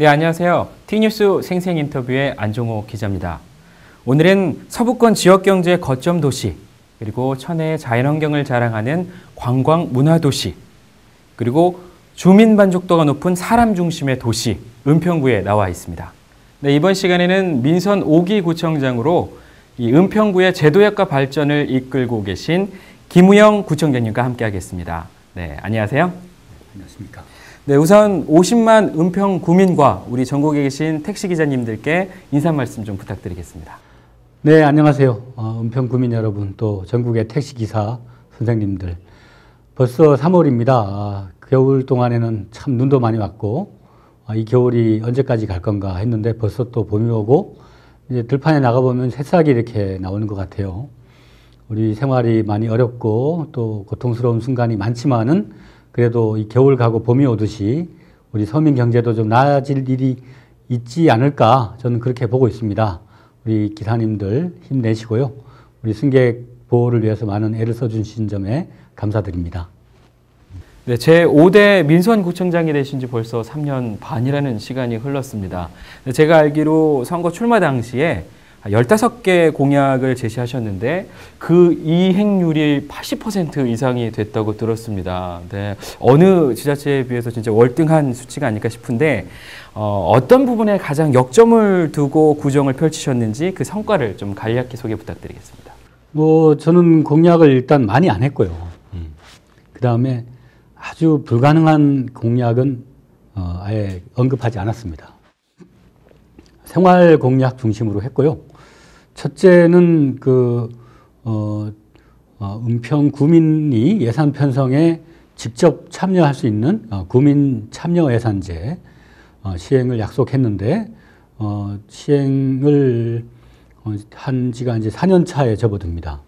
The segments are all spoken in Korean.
네, 안녕하세요. T뉴스 생생 인터뷰의 안종호 기자입니다. 오늘은 서부권 지역경제 거점 도시, 그리고 천혜의 자연환경을 자랑하는 관광 문화도시, 그리고 주민 만족도가 높은 사람 중심의 도시, 은평구에 나와 있습니다. 네, 이번 시간에는 민선 5기 구청장으로 이 은평구의 제도약과 발전을 이끌고 계신 김우영 구청장님과 함께하겠습니다. 네, 안녕하세요. 안녕하십니까. 네, 우선 50만 은평 구민과 우리 전국에 계신 택시 기자님들께 인사 말씀 좀 부탁드리겠습니다. 네, 안녕하세요. 은평 구민 여러분, 또 전국의 택시 기사 선생님들. 벌써 3월입니다. 겨울 동안에는 참 눈도 많이 왔고, 이 겨울이 언제까지 갈 건가 했는데 벌써 또 봄이 오고, 이제 들판에 나가보면 새싹이 이렇게 나오는 것 같아요. 우리 생활이 많이 어렵고 또 고통스러운 순간이 많지만은 그래도 이 겨울 가고 봄이 오듯이 우리 서민 경제도 좀 나아질 일이 있지 않을까, 저는 그렇게 보고 있습니다. 우리 기사님들 힘내시고요. 우리 승객 보호를 위해서 많은 애를 써주신 점에 감사드립니다. 네, 제 5대 민선구청장이 되신 지 벌써 3년 반이라는 시간이 흘렀습니다. 제가 알기로 선거 출마 당시에 15개 공약을 제시하셨는데 그 이행률이 80% 이상이 됐다고 들었습니다. 네, 어느 지자체에 비해서 진짜 월등한 수치가 아닐까 싶은데 어떤 부분에 가장 역점을 두고 구정을 펼치셨는지 그 성과를 좀 간략히 소개 부탁드리겠습니다. 저는 공약을 일단 많이 안 했고요. 그 다음에 아주 불가능한 공약은 아예 언급하지 않았습니다. 생활 공약 중심으로 했고요. 첫째는 은평 구민이 예산 편성에 직접 참여할 수 있는 구민 참여 예산제 시행을 약속했는데 시행을 한 지가 이제 4년 차에 접어듭니다.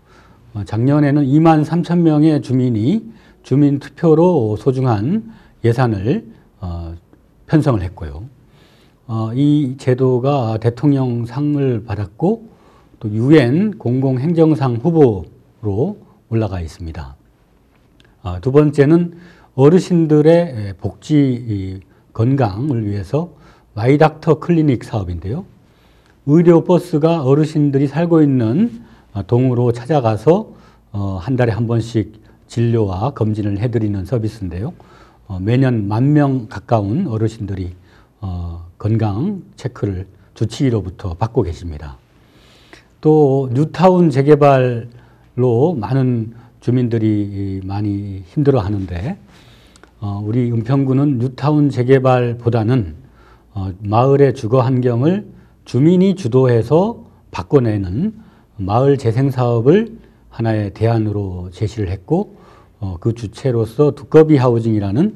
작년에는 2만 3천 명의 주민이 주민 투표로 소중한 예산을 편성을 했고요. 이 제도가 대통령 상을 받았고 또 UN 공공행정상 후보로 올라가 있습니다. 두 번째는 어르신들의 복지 건강을 위해서 마이닥터 클리닉 사업인데요. 의료버스가 어르신들이 살고 있는 동으로 찾아가서 한 달에 한 번씩 진료와 검진을 해드리는 서비스인데요. 매년 10,000명 가까운 어르신들이 건강 체크를 주치의로부터 받고 계십니다. 또 뉴타운 재개발로 많은 주민들이 많이 힘들어 하는데 우리 은평구는 뉴타운 재개발보다는 마을의 주거 환경을 주민이 주도해서 바꿔내는 마을 재생 사업을 하나의 대안으로 제시를 했고 그 주체로서 두꺼비 하우징이라는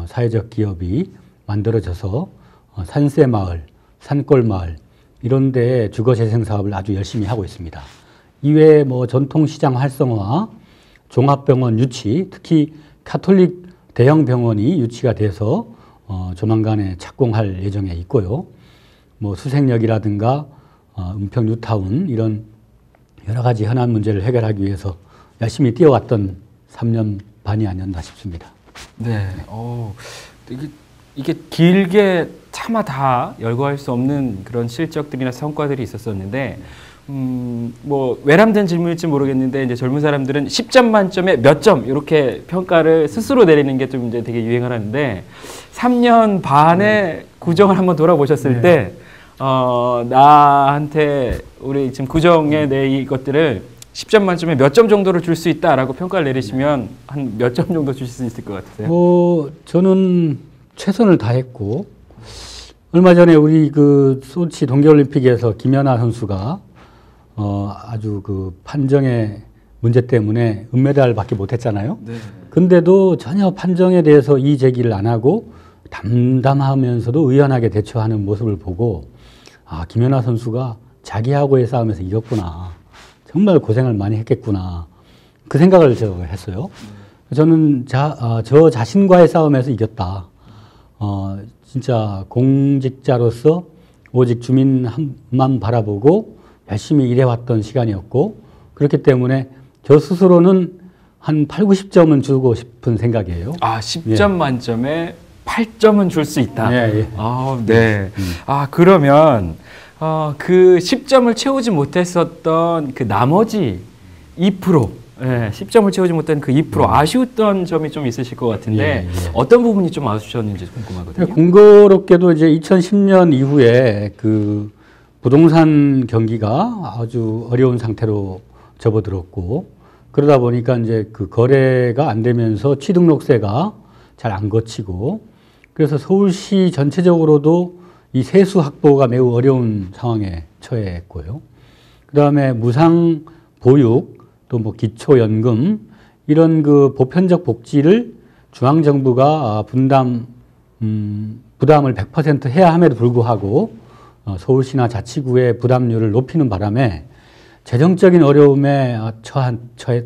사회적 기업이 만들어져서 산세마을, 산골마을 이런 데 주거재생 사업을 아주 열심히 하고 있습니다. 이외에 전통시장 활성화, 종합병원 유치, 특히 가톨릭 대형 병원이 유치가 돼서 조만간에 착공할 예정에 있고요. 수생역이라든가 은평 뉴타운 이런 여러 가지 현안 문제를 해결하기 위해서 열심히 뛰어왔던 3년 반이 아니었나 싶습니다. 네, 이게 길게 차마 다 열거할 수 없는 그런 실적들이나 성과들이 있었었는데, 외람된 질문일지 모르겠는데, 이제 젊은 사람들은 10점 만점에 몇 점, 이렇게 평가를 스스로 내리는 게 좀 이제 되게 유행을 하는데, 3년 반의 구정을 한번 돌아보셨을 때, 나한테 우리 지금 구정에 내 이것들을 10점 만점에 몇 점 정도를 줄 수 있다라고 평가를 내리시면 한 몇 점 정도 주실 수 있을 것 같으세요? 저는 최선을 다했고, 얼마 전에 우리 소치 동계올림픽에서 김연아 선수가 아주 판정의 문제 때문에 은메달 받기 못했잖아요. 네. 근데도 전혀 판정에 대해서 이의 제기를 안 하고 담담하면서도 의연하게 대처하는 모습을 보고 김연아 선수가 자기하고의 싸움에서 이겼구나. 정말 고생을 많이 했겠구나. 그 생각을 제가 했어요. 저는 저 자신과의 싸움에서 이겼다. 진짜 공직자로서 오직 주민만 바라보고 열심히 일해왔던 시간이었고, 그렇기 때문에 저 스스로는 한 8, 90점은 주고 싶은 생각이에요. 10점 만점에 8점은 줄 수 있다. 예, 예. 아, 네. 그러면 그 10점을 채우지 못했었던 그 나머지 2%, 예, 10점을 채우지 못한 그 2% 아쉬웠던 점이 좀 있으실 것 같은데 예, 예. 어떤 부분이 좀 아쉬우셨는지 궁금하거든요. 공교롭게도 이제 2010년 이후에 그 부동산 경기가 아주 어려운 상태로 접어들었고, 그러다 보니까 이제 그 거래가 안 되면서 취등록세가 잘 안 거치고, 그래서 서울시 전체적으로도 이 세수 확보가 매우 어려운 상황에 처했고요. 그 다음에 무상 보육, 또 뭐 기초연금, 이런 그 보편적 복지를 중앙정부가 부담을 100% 해야 함에도 불구하고 서울시나 자치구의 부담률을 높이는 바람에 재정적인 어려움에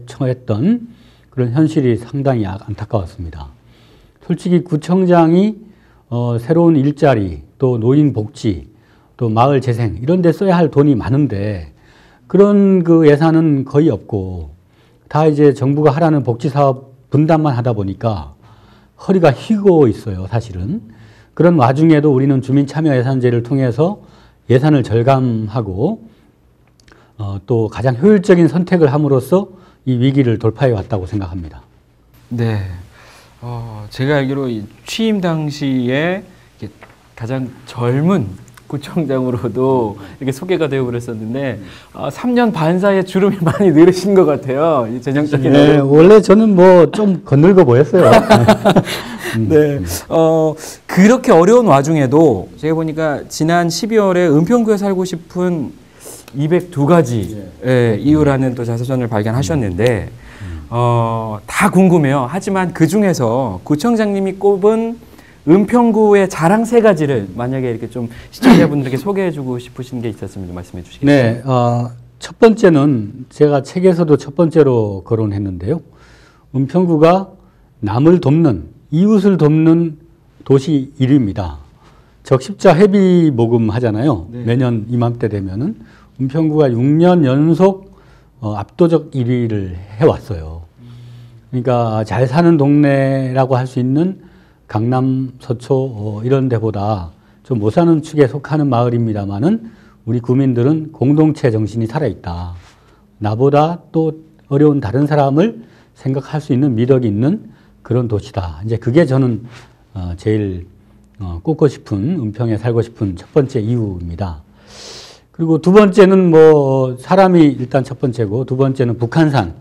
처했던 그런 현실이 상당히 안타까웠습니다. 솔직히 구청장이 새로운 일자리, 또 노인 복지, 또 마을 재생 이런 데 써야 할 돈이 많은데 그런 그 예산은 거의 없고 다 이제 정부가 하라는 복지 사업 분담만 하다 보니까 허리가 휘고 있어요, 사실은. 그런 와중에도 우리는 주민참여예산제를 통해서 예산을 절감하고 또 가장 효율적인 선택을 함으로써 이 위기를 돌파해 왔다고 생각합니다. 네. 제가 알기로 취임 당시에 가장 젊은 구청장으로도 이렇게 소개가 되어 그랬었는데 3년 반 사이에 주름이 많이 늘으신 것 같아요. 이 재정적인 네, 원래 저는 뭐 좀 건늙어 보였어요. 네. 그렇게 어려운 와중에도 제가 보니까 지난 12월에 은평구에 살고 싶은 202가지 이유라는 또 자서전을 발견하셨는데 다 궁금해요. 하지만 그 중에서 구청장님이 꼽은 은평구의 자랑 3가지를 만약에 이렇게 좀 시청자분들에게 소개해주고 싶으신 게 있었으면 말씀해 주시겠어요? 네, 첫 번째는 제가 책에서도 첫 번째로 거론했는데요. 은평구가 남을 돕는, 이웃을 돕는 도시 1위입니다. 적십자 회비 모금 하잖아요. 네. 매년 이맘때 되면은 은평구가 6년 연속 압도적 1위를 해왔어요. 그러니까 잘 사는 동네라고 할 수 있는 강남, 서초 이런 데보다 좀 못 사는 축에 속하는 마을입니다만은 우리 구민들은 공동체 정신이 살아있다. 나보다 또 어려운 다른 사람을 생각할 수 있는 미덕이 있는 그런 도시다. 이제 그게 저는 제일 꼽고 싶은, 은평에 살고 싶은 첫 번째 이유입니다. 그리고 두 번째는 뭐 사람이 일단 첫 번째고, 두 번째는 북한산,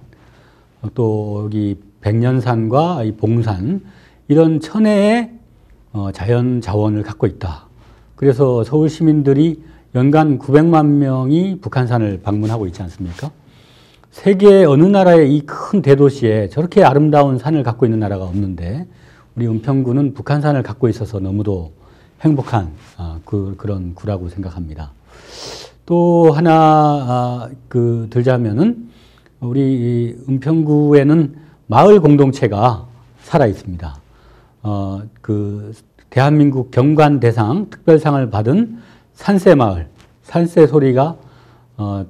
또 여기 백년산과 이 봉산, 이런 천혜의 자연 자원을 갖고 있다. 그래서 서울 시민들이 연간 900만 명이 북한산을 방문하고 있지 않습니까? 세계 어느 나라의 이 큰 대도시에 저렇게 아름다운 산을 갖고 있는 나라가 없는데 우리 은평구는 북한산을 갖고 있어서 너무도 행복한 그런 구라고 생각합니다. 또 하나 들자면은 우리 은평구에는 마을 공동체가 살아 있습니다. 대한민국 경관대상 특별상을 받은 산새마을, 산새 소리가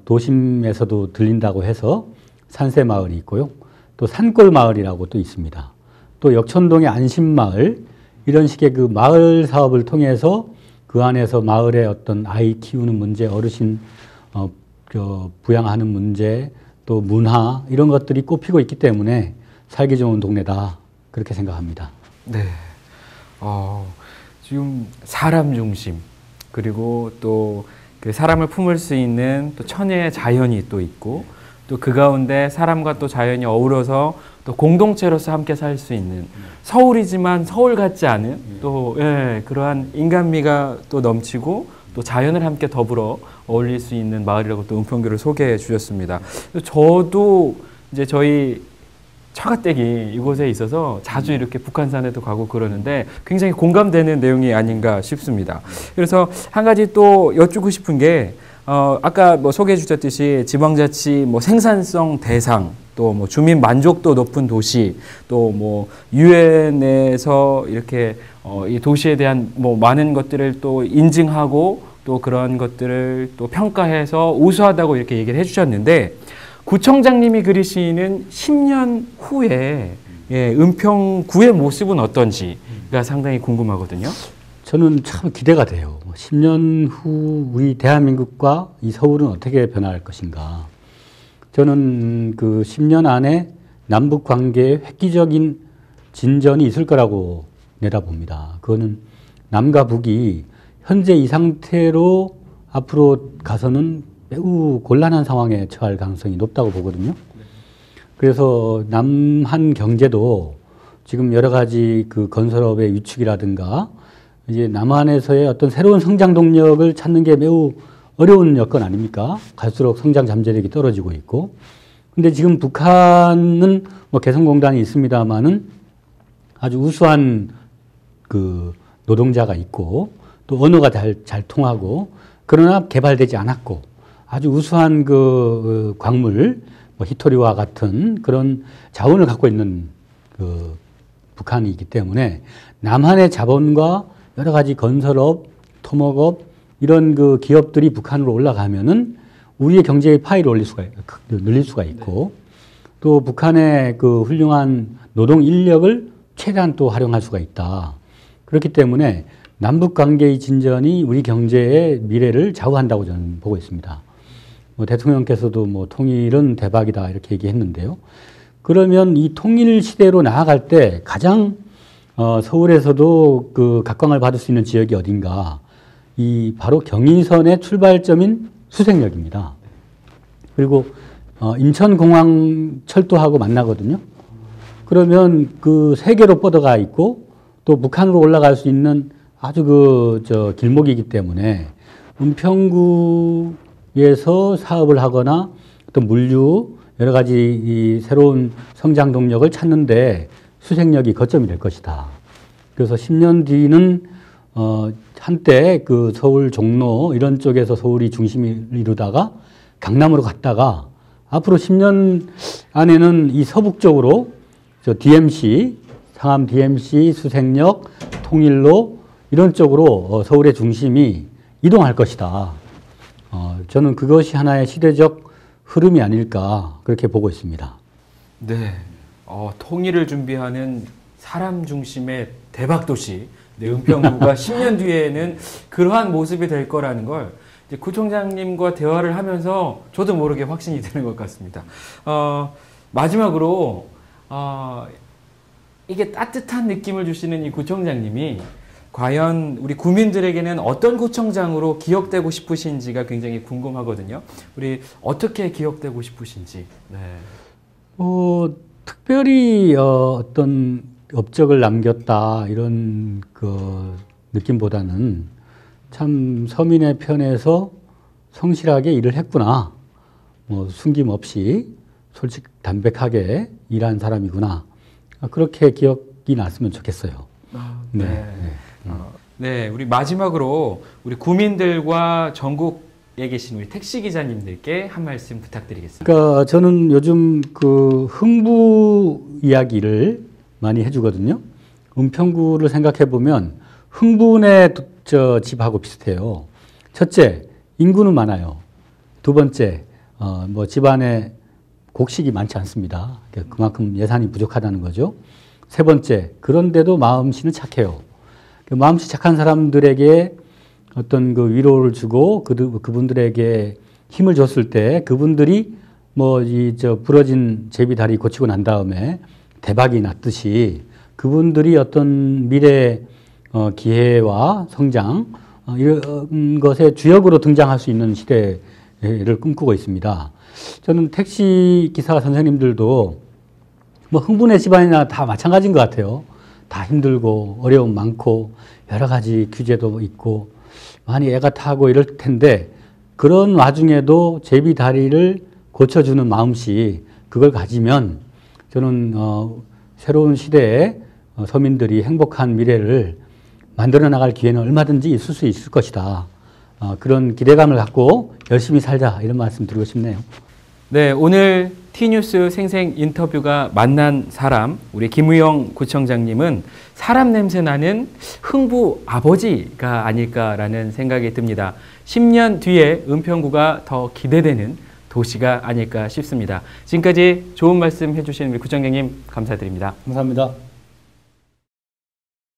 도심에서도 들린다고 해서 산새마을이 있고요. 또 산골마을이라고 또 있습니다. 또 역천동의 안심마을, 이런 식의 그 마을 사업을 통해서 그 안에서 마을의 어떤 아이 키우는 문제, 어르신 부양하는 문제, 또 문화 이런 것들이 꼽히고 있기 때문에 살기 좋은 동네다, 그렇게 생각합니다. 네. 지금 사람 중심, 그리고 또 그 사람을 품을 수 있는 또 천혜의 자연이 또 있고, 또 그 가운데 사람과 또 자연이 어우러서 또 공동체로서 함께 살 수 있는, 서울이지만 서울 같지 않은 또 그러한 인간미가 또 넘치고 또 자연을 함께 더불어 어울릴 수 있는 마을이라고 또 은평구를 소개해 주셨습니다. 저도 이제 저희 처가댁이 이곳에 있어서 자주 이렇게 북한산에도 가고 그러는데 굉장히 공감되는 내용이 아닌가 싶습니다. 그래서 한 가지 또 여쭙고 싶은 게 아까 뭐 소개해 주셨듯이 지방자치 뭐 생산성 대상, 또 뭐 주민 만족도 높은 도시, 또 뭐 유엔에서 이렇게 이 도시에 대한 뭐 많은 것들을 또 인증하고 또 그런 것들을 또 평가해서 우수하다고 이렇게 얘기를 해주셨는데, 구청장님이 그리시는 10년 후에 예, 은평구의 모습은 어떤지가 상당히 궁금하거든요. 저는 참 기대가 돼요. 10년 후 우리 대한민국과 이 서울은 어떻게 변화할 것인가. 저는 그 10년 안에 남북 관계에 획기적인 진전이 있을 거라고 내다봅니다. 그거는 남과 북이 현재 이 상태로 앞으로 가서는 매우 곤란한 상황에 처할 가능성이 높다고 보거든요. 그래서 남한 경제도 지금 여러 가지 그 건설업의 위축이라든가 이제 남한에서의 어떤 새로운 성장 동력을 찾는 게 매우 어려운 여건 아닙니까? 갈수록 성장 잠재력이 떨어지고 있고. 근데 지금 북한은 뭐 개성공단이 있습니다만은 아주 우수한 그 노동자가 있고 또 언어가 잘 통하고 그러나 개발되지 않았고 아주 우수한 그 광물, 뭐 히토리와 같은 그런 자원을 갖고 있는 그 북한이기 때문에 남한의 자본과 여러 가지 건설업, 토목업 이런 그 기업들이 북한으로 올라가면은 우리의 경제의 파이를 늘릴 수가 있고 또 북한의 그 훌륭한 노동 인력을 최대한 또 활용할 수가 있다. 그렇기 때문에 남북 관계의 진전이 우리 경제의 미래를 좌우한다고 저는 보고 있습니다. 뭐 대통령께서도 뭐 통일은 대박이다 이렇게 얘기했는데요. 그러면 이 통일 시대로 나아갈 때 가장 서울에서도 그 각광을 받을 수 있는 지역이 어딘가 이 바로 경인선의 출발점인 수색역입니다. 그리고 인천공항 철도하고 만나거든요. 그러면 그 세 개로 뻗어가 있고 또 북한으로 올라갈 수 있는 아주 길목이기 때문에 은평구에서 사업을 하거나 또 물류 여러 가지 이 새로운 성장 동력을 찾는데 수색역이 거점이 될 것이다. 그래서 10년 뒤는 한때 그 서울 종로 이런 쪽에서 서울이 중심을 이루다가 강남으로 갔다가 앞으로 10년 안에는 이 서북 쪽으로 DMC, 상암 DMC, 수색역, 통일로 이런 쪽으로 서울의 중심이 이동할 것이다. 저는 그것이 하나의 시대적 흐름이 아닐까 그렇게 보고 있습니다. 네, 통일을 준비하는 사람 중심의 대박 도시 은평구가 10년 뒤에는 그러한 모습이 될 거라는 걸 이제 구청장님과 대화를 하면서 저도 모르게 확신이 드는 것 같습니다. 마지막으로 이게 따뜻한 느낌을 주시는 이 구청장님이 과연 우리 구민들에게는 어떤 구청장으로 기억되고 싶으신지가 굉장히 궁금하거든요. 우리 어떻게 기억되고 싶으신지. 네. 특별히 어떤 업적을 남겼다 이런 그 느낌보다는 참 서민의 편에서 성실하게 일을 했구나. 뭐 숨김없이 솔직 담백하게 일한 사람이구나. 그렇게 기억이 났으면 좋겠어요. 네. 네, 우리 마지막으로 우리 구민들과 전국에 계신 우리 택시 기자님들께 한 말씀 부탁드리겠습니다. 그러니까 저는 요즘 그 흥부 이야기를 많이 해주거든요. 은평구를 생각해 보면 흥분의 집하고 비슷해요. 첫째, 인구는 많아요. 두 번째, 뭐 집안에 곡식이 많지 않습니다. 그만큼 예산이 부족하다는 거죠. 세 번째, 그런데도 마음씨는 착해요. 마음씨 착한 사람들에게 어떤 그 위로를 주고 그분들에게 힘을 줬을 때 그분들이 뭐 부러진 제비 다리 고치고 난 다음에 대박이 났듯이 그분들이 어떤 미래 기회와 성장 이런 것의 주역으로 등장할 수 있는 시대를 꿈꾸고 있습니다. 저는 택시 기사 선생님들도 뭐 흥분의 집안이나 다 마찬가지인 것 같아요. 다 힘들고 어려움 많고 여러 가지 규제도 있고 많이 애가 타고 이럴 텐데 그런 와중에도 제비 다리를 고쳐주는 마음씨 그걸 가지면 저는 새로운 시대에 서민들이 행복한 미래를 만들어 나갈 기회는 얼마든지 있을 수 있을 것이다. 그런 기대감을 갖고 열심히 살자 이런 말씀 드리고 싶네요. 네, 오늘 T뉴스 생생 인터뷰가 만난 사람 우리 김우영 구청장님은 사람 냄새 나는 흥부 아버지가 아닐까라는 생각이 듭니다. 10년 뒤에 은평구가 더 기대되는 도시가 아닐까 싶습니다. 지금까지 좋은 말씀 해주신 우리 구청장님 감사드립니다. 감사합니다.